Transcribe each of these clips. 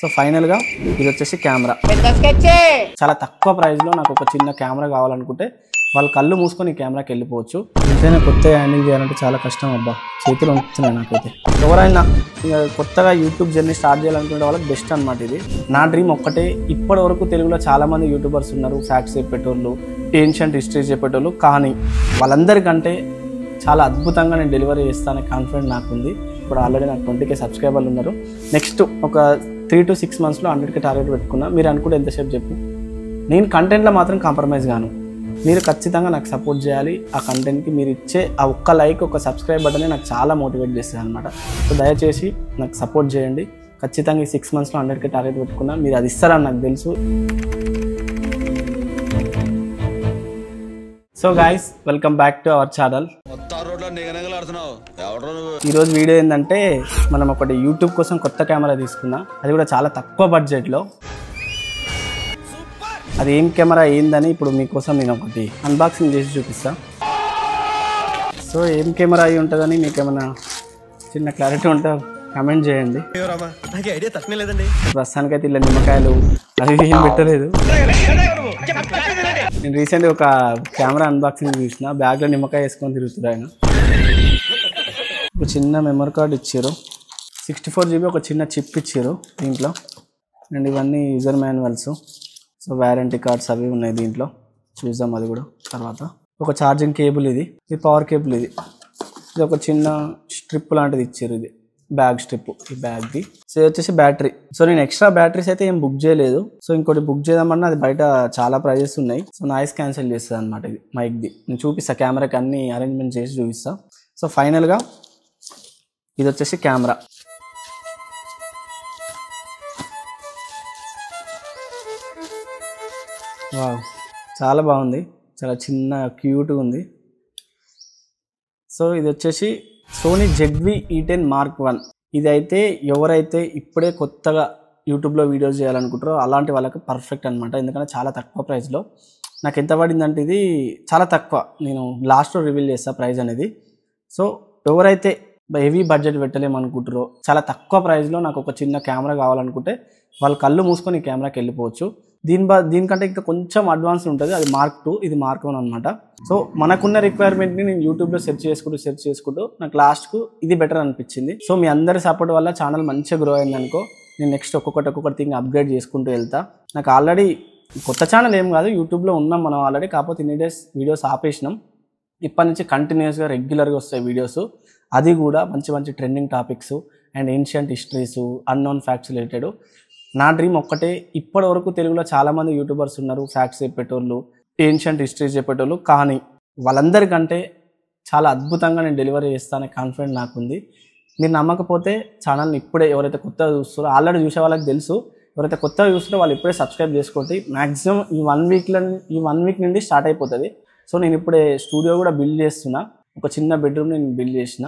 So ఫైనల్గా ఇది వచ్చేసి కెమెరా చాలా తక్కువ ప్రైస్లో నాకు ఒక చిన్న కెమెరా కావాలనుకుంటే వాళ్ళు కళ్ళు మూసుకొని ఈ కెమెరాకి వెళ్ళిపోవచ్చు. ఎంతైనా కొత్త హ్యాండిల్ చేయాలంటే చాలా కష్టం అబ్బా, చేతులు వస్తున్నాయి నాకైతే. ఎవరైనా కొత్తగా యూట్యూబ్ జర్నీ స్టార్ట్ చేయాలనుకునే వాళ్ళకి బెస్ట్ అనమాట ఇది. నా డ్రీమ్ ఒక్కటే, ఇప్పటి వరకు తెలుగులో చాలామంది యూట్యూబర్స్ ఉన్నారు, ఫ్యాక్ట్స్ చెప్పేటోళ్ళు, ఏన్షియంట్ హిస్టరీస్ చెప్పేటోళ్ళు, కానీ వాళ్ళందరికంటే చాలా అద్భుతంగా నేను డెలివరీ చేస్తానే కాన్ఫిడెంట్ నాకుంది. ఇప్పుడు ఆల్రెడీ నాకు 20K సబ్స్క్రైబర్లు ఉన్నారు. నెక్స్ట్ ఒక 3 to 6 మంత్స్లో 100K టార్గెట్ పెట్టుకున్నా. మీరు అనుకుంటే ఎంతసేపు చెప్పు, నేను కంటెంట్లో మాత్రం కాంప్రమైజ్ గాను. మీరు ఖచ్చితంగా నాకు సపోర్ట్ చేయాలి. ఆ కంటెంట్కి మీరు ఇచ్చే ఆ ఒక్క లైక్, ఒక సబ్స్క్రైబ్ బటనే నాకు చాలా మోటివేట్ చేస్తుంది అనమాట. సో దయచేసి నాకు సపోర్ట్ చేయండి. ఖచ్చితంగా ఈ 6 మంత్స్లో 100K టార్గెట్ పెట్టుకున్నా. మీరు అది ఇస్తారని నాకు తెలుసు. So guys, welcome back to our channel. ఈరోజు వీడియో ఏంటంటే, మనం ఒకటి యూట్యూబ్ కోసం కొత్త కెమెరా తీసుకున్నా, అది కూడా చాలా తక్కువ బడ్జెట్లో. అది ఏం కెమెరా ఏందని ఇప్పుడు మీకోసం నేను ఒకటి అన్బాక్సింగ్ చేసి చూపిస్తా. సో ఏం కెమెరా అయి ఉంటుందని మీకు ఏమైనా చిన్న క్లారిటీ ఉంటే కమెంట్ చేయండి. ప్రస్తుతానికైతే ఇలా నిమ్మకాయలు అవి ఏం పెట్టలేదు. నేను రీసెంట్గా ఒక కెమెరా అన్బాక్సింగ్ చూసిన, బ్యాగ్లో నిమ్మకాయ వేసుకొని తిరుగుతున్నారు ఆయన. ఒక చిన్న మెమరీ కార్డ్ ఇచ్చారు, 64GB ఒక చిన్న చిప్ ఇచ్చారు దీంట్లో. అండ్ ఇవన్నీ user manuals, so warranty cards అవి ఉన్నాయి దీంట్లో, చూద్దాం అది కూడా తర్వాత. ఒక ఛార్జింగ్ కేబుల్, ఇది పవర్ కేబుల్, ఇది ఒక చిన్న స్ట్రిప్ లాంటిది ఇచ్చారు, ఇది బ్యాగ్ స్ట్రిప్ ఈ బ్యాగ్ది. సో ఇది వచ్చేసి బ్యాటరీ. సో నేను ఎక్స్ట్రా బ్యాటరీస్ అయితే ఏం బుక్ చేయలేదు. సో ఇంకోటి బుక్ చేద్దామన్నా అది బయట చాలా ప్రైజెస్ ఉన్నాయి. సో నాయిస్ క్యాన్సిల్ చేస్తుంది అనమాట ఇది మైక్ది. నేను చూపిస్తా, కెమెరాకి అన్ని అరేంజ్మెంట్ చేసి చూపిస్తా. సో ఫైనల్గా ఇది వచ్చేసి కెమెరా. వావ్, చాలా బాగుంది, చాలా చిన్న క్యూట్గా ఉంది. సో ఇది వచ్చేసి సోనీ ZV-E10 Mark 1. ఇది అయితే ఎవరైతే ఇప్పుడే కొత్తగా యూట్యూబ్లో వీడియోస్ చేయాలనుకుంటారో అలాంటి వాళ్ళకి పర్ఫెక్ట్ అనమాట. ఎందుకంటే చాలా తక్కువ ప్రైస్లో. నాకు ఎంత పడిందంటే ఇది చాలా తక్కువ, నేను లాస్ట్లో రివీల్ చేస్తాను ప్రైస్ అనేది. సో ఎవరైతే హెవీ బడ్జెట్ పెట్టలేమనుకుంటారో, చాలా తక్కువ ప్రైస్లో నాకు ఒక చిన్న కెమెరా కావాలనుకుంటే వాళ్ళు కళ్ళు మూసుకొని ఈ కెమెరాకి వెళ్ళిపోవచ్చు. దీనికంటే ఇంకా కొంచెం అడ్వాన్స్ ఉంటుంది, అది Mark 2, ఇది Mark 1 అనమాట. సో మనకున్న రిక్వైర్మెంట్ని నేను యూట్యూబ్లో సెర్చ్ చేసుకుంటూ నాకు లాస్ట్కు ఇది బెటర్ అనిపించింది. సో మీ అందరి సపోర్ట్ వల్ల ఛానల్ మంచిగా గ్రో అయింది అనుకో, నేను నెక్స్ట్ ఒక్కొక్కటి థింగ్ అప్గ్రేడ్ చేసుకుంటూ వెళ్తా. నాకు ఆల్రెడీ కొత్త ఛానల్ ఏం కాదు, యూట్యూబ్లో ఉన్నాం మనం ఆల్రెడీ, కాకపోతే ఇన్ని డేస్ వీడియోస్ ఆపేసినాం. ఇప్పటి నుంచి కంటిన్యూస్గా రెగ్యులర్గా వస్తాయి వీడియోస్, అది కూడా మంచి trending topics and ancient histories, unknown facts related. నా డ్రీమ్ ఒక్కటే, ఇప్పటి వరకు తెలుగులో చాలామంది యూట్యూబర్స్ ఉన్నారు, ఫ్యాక్ట్స్ చెప్పేటోళ్ళు, ఏన్షియంట్ హిస్టరీస్ చెప్పేటోళ్ళు, కానీ వాళ్ళందరికంటే చాలా అద్భుతంగా నేను డెలివరీ చేస్తానే కాన్ఫిడెంట్ నాకుంది. మీరు నమ్మకపోతే ఛానల్ని ఇప్పుడే ఎవరైతే కొత్తగా చూస్తారో, ఆల్రెడీ చూసే వాళ్ళకి తెలుసు, ఎవరైతే కొత్తగా చూస్తారో వాళ్ళు ఇప్పుడే సబ్స్క్రైబ్ చేసుకోండి. మ్యాక్సిమం ఈ 1 వీక్ నుండి స్టార్ట్ అయిపోతుంది. సో నేను ఇప్పుడే స్టూడియో కూడా బిల్డ్ చేస్తున్నా, ఒక చిన్న బెడ్రూమ్ నేను బిల్డ్ చేసిన.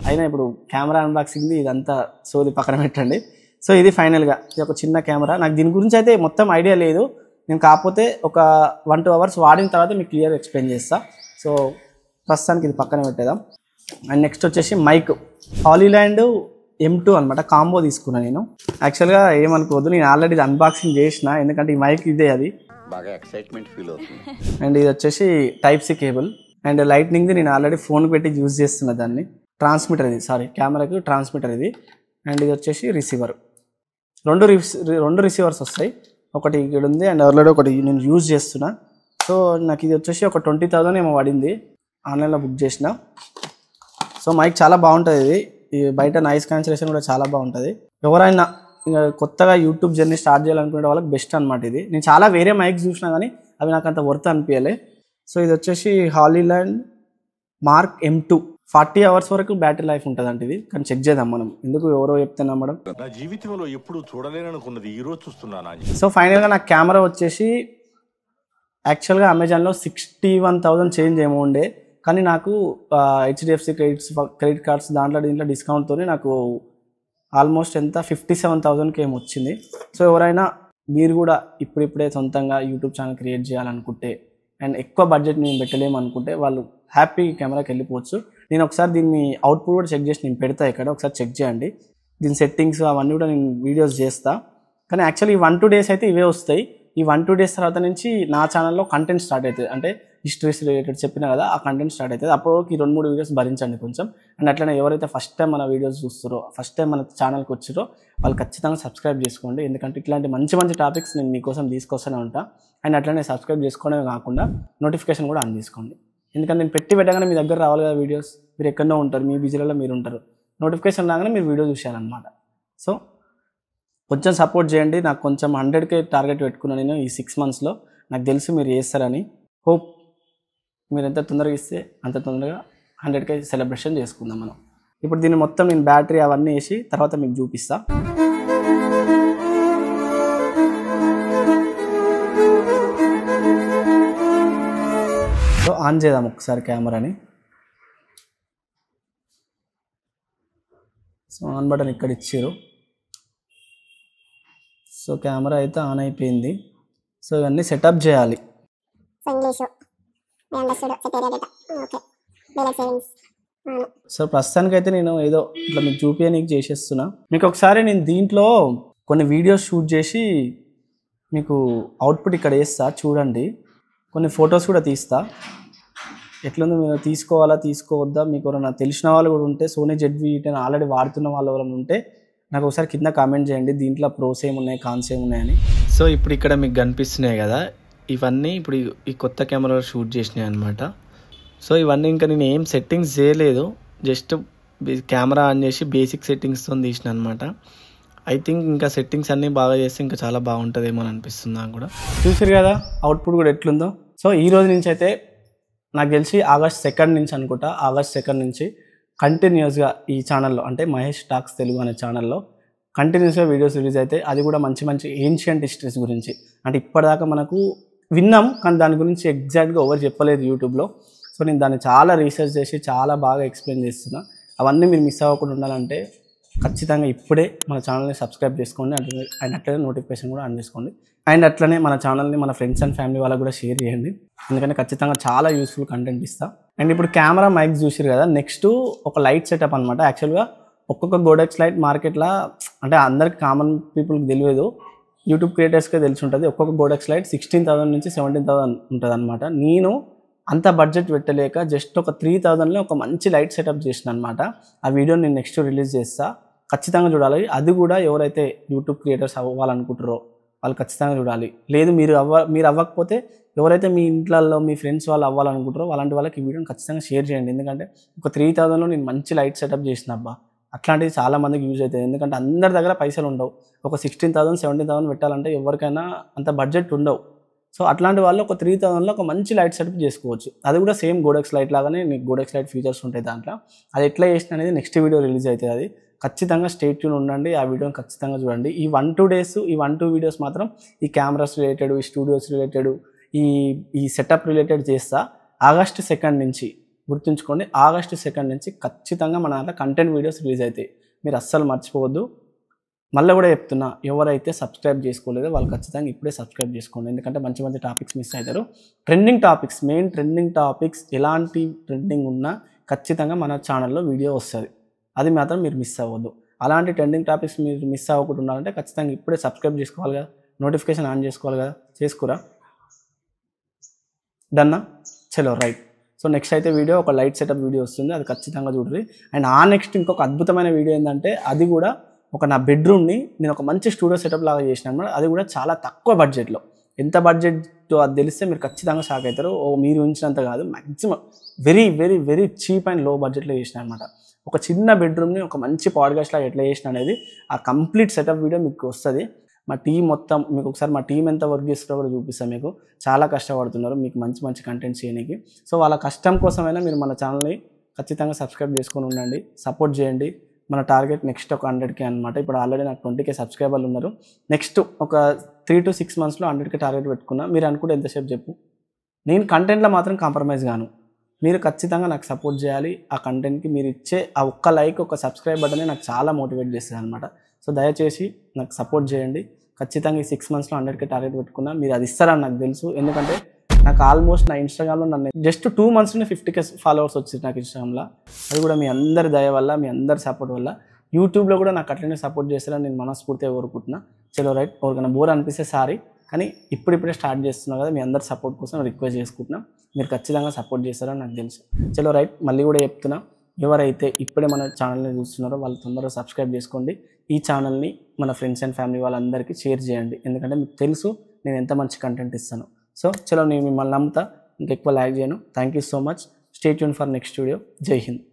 అయినా ఇప్పుడు కెమెరా అన్బాక్సింగ్ది ఇదంతా సోది పక్కన పెట్టండి. సో ఇది ఫైనల్గా, ఇది ఒక చిన్న కెమెరా. నాకు దీని గురించి అయితే మొత్తం ఐడియా లేదు, నేను కాకపోతే ఒక 1-2 అవర్స్ వాడిన తర్వాత మీకు క్లియర్ ఎక్స్ప్లెయిన్ చేస్తా. సో ప్రస్తుతానికి ఇది పక్కన పెట్టేద్దాం. అండ్ నెక్స్ట్ వచ్చేసి మైక్, హాలీల్యాండ్ M2 అనమాట, కాంబో తీసుకున్నాను నేను. యాక్చువల్గా ఏమనుకోవద్దు, నేను ఆల్రెడీ ఇది అన్బాక్సింగ్ చేసిన, ఎందుకంటే ఈ మైక్ ఇదే, అది బాగా ఎక్సైట్మెంట్ ఫీల్ అవుతుంది. అండ్ ఇది వచ్చేసి Type-C కేబుల్. అండ్ లైట్నింగ్ది నేను ఆల్రెడీ ఫోన్ పెట్టి యూజ్ చేస్తున్నా దాన్ని. ట్రాన్స్మిటర్ ఇది, కెమెరాకి ట్రాన్స్మిటర్ ఇది. అండ్ ఇది వచ్చేసి రిసీవర్. రెండు రిసీవర్స్ వస్తాయి, ఒకటి ఇక్కడ ఉంది అండ్ ఆల్రెడీ ఒకటి నేను యూజ్ చేస్తున్నా. సో నాకు ఇది వచ్చేసి ఒక 20,000 ఏమో పడింది, ఆన్లైన్లో బుక్ చేసిన. సో మైక్ చాలా బాగుంటుంది, ఇది బయట నాయిస్ క్యాన్సిలేషన్ కూడా చాలా బాగుంటుంది. ఎవరైనా కొత్తగా యూట్యూబ్ జర్నీ స్టార్ట్ చేయాలనుకునే వాళ్ళకి బెస్ట్ అనమాట ఇది. నేను చాలా వేరే మైక్ చూసినా కానీ అవి నాకు అంత వర్త్ అనిపించలే. సో ఇది వచ్చేసి హాలీల్యాండ్ Mark M2, 40 hours వరకు బ్యాటరీ లైఫ్ ఉంటుంది అంటే ఇది, కానీ చెక్ చేద్దాం మనం, ఎందుకు ఎవరో చెప్తే నమ్మడం. నా జీవితంలో ఎప్పుడు చూడలేననుకున్నది ఈ రోజు చూస్తున్నాను. సో ఫైనల్గా నాకు కెమెరా వచ్చేసి యాక్చువల్గా అమెజాన్లో 61,000 చేంజ్ ఏమో ఉండే, కానీ నాకు HDFC క్రెడిట్ కార్డ్స్ దీంట్లో డిస్కౌంట్తో నాకు ఆల్మోస్ట్ ఎంత 57,000కి ఏమో వచ్చింది. సో ఎవరైనా మీరు కూడా ఇప్పుడిప్పుడే సొంతంగా యూట్యూబ్ ఛానల్ క్రియేట్ చేయాలనుకుంటే అండ్ ఎక్కువ బడ్జెట్ నేను పెట్టలేము అనుకుంటే వాళ్ళు హ్యాపీ కెమెరాకి వెళ్ళిపోవచ్చు. నేను ఒకసారి దీన్ని అవుట్పుట్ కూడా చెక్ చేసి నేను పెడతా, ఇక్కడ ఒకసారి చెక్ చేయండి. దీని సెట్టింగ్స్ అవన్నీ కూడా నేను వీడియోస్ చేస్తా. కానీ యాక్చువల్లీ ఈ 1-2 డేస్ అయితే ఇవే వస్తాయి. ఈ 1-2 డేస్ తర్వాత నుంచి నా ఛానల్లో కంటెంట్ స్టార్ట్ అవుతుంది. అంటే హిస్టరీస్ రిలేటెడ్ చెప్పిన కదా, ఆ కంటెంట్ స్టార్ట్ అవుతుంది. అప్పటికి 2-3 వీడియోస్ భరించండి కొంచెం. అండ్ అట్లనే ఎవరైతే ఫస్ట్ టైం మన వీడియోస్ చూస్తారో, ఫస్ట్ టైం మన ఛానల్కి వచ్చారో వాళ్ళు ఖచ్చితంగా సబ్స్క్రైబ్ చేసుకోండి. ఎందుకంటే ఇట్లాంటి మంచి మంచి టాపిక్స్ నేను మీకోసం తీసుకొస్తూనే ఉంటాను. అండ్ అట్లనే సబ్స్క్రైబ్ చేసుకోవడమే కాకుండా నోటిఫికేషన్ కూడా ఆన్ చేసుకోండి. ఎందుకంటే నేను పెట్టగానే మీ దగ్గర రావాలి కదా వీడియోస్. మీరు ఎక్కడో ఉంటారు, మీ బిజీలలో మీరు ఉంటారు. నోటిఫికేషన్ రాగానే మీరు వీడియో చూశారనమాట. సో కొంచెం సపోర్ట్ చేయండి. నాకు కొంచెం 100K టార్గెట్ పెట్టుకున్నాను నేను ఈ 6 monthsలో. నాకు తెలుసు మీరు చేస్తారని. హోప్ మీరు ఎంత తొందరగా ఇస్తే అంత తొందరగా 100K సెలబ్రేషన్ చేసుకుందాం మనం. ఇప్పుడు దీన్ని మొత్తం నేను బ్యాటరీ అవన్నీ వేసి తర్వాత మీకు చూపిస్తా. సో ఆన్ చేద్దాం ఒకసారి కెమెరాని. సో ఆన్ బటన్ ఇక్కడ ఇచ్చారు. సో కెమెరా అయితే ఆన్ అయిపోయింది. సో ఇవన్నీ సెటప్ చేయాలి. సో ప్రస్తుతానికైతే నేను ఏదో ఇట్లా మీకు చూపించడానికి చేసేస్తున్నా. మీకు ఒకసారి నేను దీంట్లో కొన్ని వీడియోస్ షూట్ చేసి మీకు అవుట్పుట్ ఇక్కడ వేస్తా చూడండి. కొన్ని ఫొటోస్ కూడా తీస్తా. ఎట్లుందో మీరు తీసుకోవాలా తీసుకోవద్దా, మీకు ఎవరైనా తెలిసిన వాళ్ళు కూడా ఉంటే, సోనీ ZV-E10 ఆల్రెడీ వాడుతున్న వాళ్ళు ఎవరైనా ఉంటే నాకు ఒకసారి కింద కామెంట్ చేయండి. దీంట్లో ప్రోస్ ఏమున్నాయి, కాన్స్ ఏమున్నాయని. సో ఇప్పుడు ఇక్కడ మీకు కనిపిస్తున్నాయి కదా, ఇవన్నీ ఇప్పుడు ఈ కొత్త కెమెరాలో షూట్ చేసినాయి అనమాట. సో ఇవన్నీ ఇంకా నేను ఏం సెట్టింగ్స్ చేయలేదు, జస్ట్ కెమెరా ఆన్ చేసి బేసిక్ సెట్టింగ్స్తో తీసిన అనమాట. ఐ థింక్ ఇంకా సెట్టింగ్స్ అన్నీ బాగా చేస్తే ఇంకా చాలా బాగుంటుందేమో అని అనిపిస్తుంది నాకు కూడా. చూసారు కదా అవుట్పుట్ కూడా ఎట్లుందో. సో ఈ రోజు నుంచి అయితే నాకు తెలిసి August 2 నుంచి అనుకుంటా, August 2 నుంచి కంటిన్యూస్గా ఈ ఛానల్లో అంటే మహేష్ టాక్స్ తెలుగు అనే ఛానల్లో కంటిన్యూస్గా వీడియోస్ రిలీజ్ అవుతాయి. అది కూడా మంచి మంచి ఏన్షియంట్ హిస్టరీస్ గురించి. అంటే ఇప్పటిదాకా మనకు విన్నాం కానీ దాని గురించి ఎగ్జాక్ట్గా ఎవరు చెప్పలేదు యూట్యూబ్లో. సో నేను దాన్ని చాలా రీసెర్చ్ చేసి చాలా బాగా ఎక్స్ప్లెయిన్ చేస్తున్నా. అవన్నీ మీరు మిస్ అవ్వకుండా ఉండాలంటే ఖచ్చితంగా ఇప్పుడే మన ఛానల్ని సబ్స్క్రైబ్ చేసుకోండి. అండ్ అట్లనే నోటిఫికేషన్ కూడా ఆన్ చేసుకోండి. అండ్ అట్లనే మన ఛానల్ని మన ఫ్రెండ్స్ అండ్ ఫ్యామిలీ వాళ్ళకు కూడా షేర్ చేయండి. ఎందుకంటే ఖచ్చితంగా చాలా యూస్ఫుల్ కంటెంట్ ఇస్తా. అండ్ ఇప్పుడు కెమెరా మైక్ చూసారు కదా, నెక్స్ట్ ఒక లైట్ సెటప్ అనమాట. యాక్చువల్గా ఒక్కొక్క గోడెక్స్ లైట్ మార్కెట్లో అంటే అందరికి కామన్ పీపుల్కి తెలియదు, యూట్యూబ్ క్రియేటర్స్కే తెలిసి ఉంటుంది. ఒక్కొక్క గోడెక్స్ లైట్ 16,000 నుంచి 17,000 ఉంటుంది అనమాట. నేను అంత బడ్జెట్ పెట్టలేక జస్ట్ ఒక 3,000లో ఒక మంచి లైట్ సెటప్ చేసిన అనమాట. ఆ వీడియో నేను నెక్స్ట్ రిలీజ్ చేస్తా, ఖచ్చితంగా చూడాలి. అది కూడా ఎవరైతే యూట్యూబ్ క్రియేటర్స్ అవ్వాలనుకుంటారో వాళ్ళు ఖచ్చితంగా చూడాలి. లేదు మీరు అవ్వకపోతే ఎవరైతే మీ ఇంట్లో మీ ఫ్రెండ్స్ వాళ్ళు అవ్వాలనుకుంటారో అలాంటి వాళ్ళకి ఈ వీడియోని ఖచ్చితంగా షేర్ చేయండి. ఎందుకంటే ఒక 3,000లో నేను మంచి లైట్ సెటప్ చేసిన అబ్బా. అట్లాంటివి చాలా మందికి యూజ్ అవుతుంది. ఎందుకంటే అందరి దగ్గర పైసలు ఉండవు. ఒక 16,000 17,000 పెట్టాలంటే ఎవరికైనా అంత బడ్జెట్ ఉండవు. సో అట్లాంటి వాళ్ళు ఒక 3,000లో ఒక మంచి లైట్ సెటప్ చేసుకోవచ్చు. అది కూడా సేమ్ గోడెక్స్ లైట్ లాగానే మీకు గోడెక్స్ లైట్ ఫీచర్స్ ఉంటాయి దాంట్లో. అది ఎట్లా చేసిన అనేది నెక్స్ట్ వీడియో రిలీజ్ అవుతుంది. అది ఖచ్చితంగా స్టే ట్యూన్ ఉండండి, ఆ వీడియోని ఖచ్చితంగా చూడండి. ఈ 1-2 డేస్ ఈ 1-2 వీడియోస్ మాత్రం ఈ కెమెరాస్ రిలేటెడ్, ఈ స్టూడియోస్ రిలేటెడ్, ఈ సెటప్ రిలేటెడ్ చేస్తా. August 2 నుంచి గుర్తుంచుకోండి, August 2 నుంచి ఖచ్చితంగా మన దాంట్లో కంటెంట్ వీడియోస్ రిలీజ్ అవుతాయి. మీరు అస్సలు మర్చిపోవద్దు. మళ్ళీ కూడా చెప్తున్నా, ఎవరైతే సబ్స్క్రైబ్ చేసుకోలేదో వాళ్ళు ఖచ్చితంగా ఇప్పుడే సబ్స్క్రైబ్ చేసుకోండి. ఎందుకంటే మంచి మంచి టాపిక్స్ మిస్ అవుతారు. Trending topics, main trending topics, ఎలాంటి ట్రెండింగ్ ఉన్నా ఖచ్చితంగా మన ఛానల్లో వీడియో వస్తుంది. అది మాత్రం మీరు మిస్ అవ్వద్దు. అలాంటి ట్రెండింగ్ టాపిక్స్ మీరు మిస్ అవ్వకుండా ఉండాలంటే ఖచ్చితంగా ఇప్పుడే సబ్స్క్రైబ్ చేసుకోవాలి కదా, నోటిఫికేషన్ ఆన్ చేసుకోవాలి కదా. చేసుకురా డన్నా? చలో రైట్. సో నెక్స్ట్ అయితే వీడియో ఒక లైట్ సెటప్ వీడియో వస్తుంది, అది ఖచ్చితంగా చూడండి. అండ్ నెక్స్ట్ ఇంకొక అద్భుతమైన వీడియో ఏంటంటే, అది కూడా ఒక నా బెడ్రూమ్ని నేను ఒక మంచి స్టూడియో సెటప్ లాగా చేసిన అనమాట. అది కూడా చాలా తక్కువ బడ్జెట్లో. ఎంత బడ్జెట్ అది తెలిస్తే మీరు ఖచ్చితంగా షాక్ అవుతారు. మీరు ఉంచినంత కాదు, maximum very very very cheap and లో బడ్జెట్లో చేసిన అనమాట. ఒక చిన్న బెడ్రూమ్ని ఒక మంచి పాడ్కాస్ట్ లాగా ఎట్లా చేసిన అనేది ఆ కంప్లీట్ సెటప్ వీడియో మీకు వస్తుంది. మా టీం మొత్తం మీకు ఒకసారి మా టీం ఎంత వర్క్ చేస్తారో కూడా చూపిస్తాను. మీకు చాలా కష్టపడుతున్నారు మీకు మంచి మంచి కంటెంట్ చేయడానికి. సో వాళ్ళ కష్టం కోసమైనా మీరు మన ఛానల్ని ఖచ్చితంగా సబ్స్క్రైబ్ చేసుకొని ఉండండి, సపోర్ట్ చేయండి. మన టార్గెట్ నెక్స్ట్ ఒక 100K అనమాట. ఇప్పుడు ఆల్రెడీ నాకు 20K సబ్స్క్రైబర్లు ఉన్నారు. నెక్స్ట్ ఒక 3 to 6 monthsలో 100K టార్గెట్ పెట్టుకున్నా. మీరు అనుకుంటే ఎంతసేపు చెప్పు, నేను కంటెంట్లో మాత్రం కాంప్రమైజ్ గాను. మీరు ఖచ్చితంగా నాకు సపోర్ట్ చేయాలి. ఆ కంటెంట్కి మీరు ఇచ్చే ఆ ఒక్క లైక్, ఒక సబ్స్క్రైబ్ బటనే నాకు చాలా మోటివేట్ చేస్తుంది అనమాట. సో దయచేసి నాకు సపోర్ట్ చేయండి. ఖచ్చితంగా ఈ 6 monthsలో 100K టార్గెట్ పెట్టుకున్నా. మీరు అది ఇస్తారని నాకు తెలుసు. ఎందుకంటే నాకు ఆల్మోస్ట్ నా ఇన్స్టాగ్రామ్లో నన్ను జస్ట్ 2 monthsలోనే 50K ఫాలోవర్స్ వచ్చారు నాకు ఇన్స్టాగ్రామ్లో. అది కూడా మీ అందరి దయ వల్ల, మీ అందరి సపోర్ట్ వల్ల. యూట్యూబ్లో కూడా నాకు అట్లనే సపోర్ట్ చేస్తారని నేను మనస్ఫూర్తిగా కోరుకుంటున్నా. చలో రైట్, ఎవరికైనా బోర్ అనిపిస్తే సారీ, కానీ ఇప్పుడిప్పుడే స్టార్ట్ చేస్తున్నా కదా, మీ అందరి సపోర్ట్ కోసం రిక్వెస్ట్ చేసుకుంటున్నా. మీరు ఖచ్చితంగా సపోర్ట్ చేస్తారని నాకు తెలుసు. చలో రైట్, మళ్ళీ కూడా చెప్తున్నా, ఎవరైతే ఇప్పుడే మన ఛానల్ని చూస్తున్నారో వాళ్ళు తొందరగా సబ్స్క్రైబ్ చేసుకోండి. ఈ ఛానల్ని మన ఫ్రెండ్స్ అండ్ ఫ్యామిలీ వాళ్ళందరికీ షేర్ చేయండి, ఎందుకంటే మీకు తెలుసు నేను ఎంత మంచి కంటెంట్ ఇస్తాను. సో చలో, నేను మిమ్మల్ని నమ్ముతా, ఇంకెక్కువ లాగ్ చేయను. Thank you so much. Stay tune for next video. జై హింద్.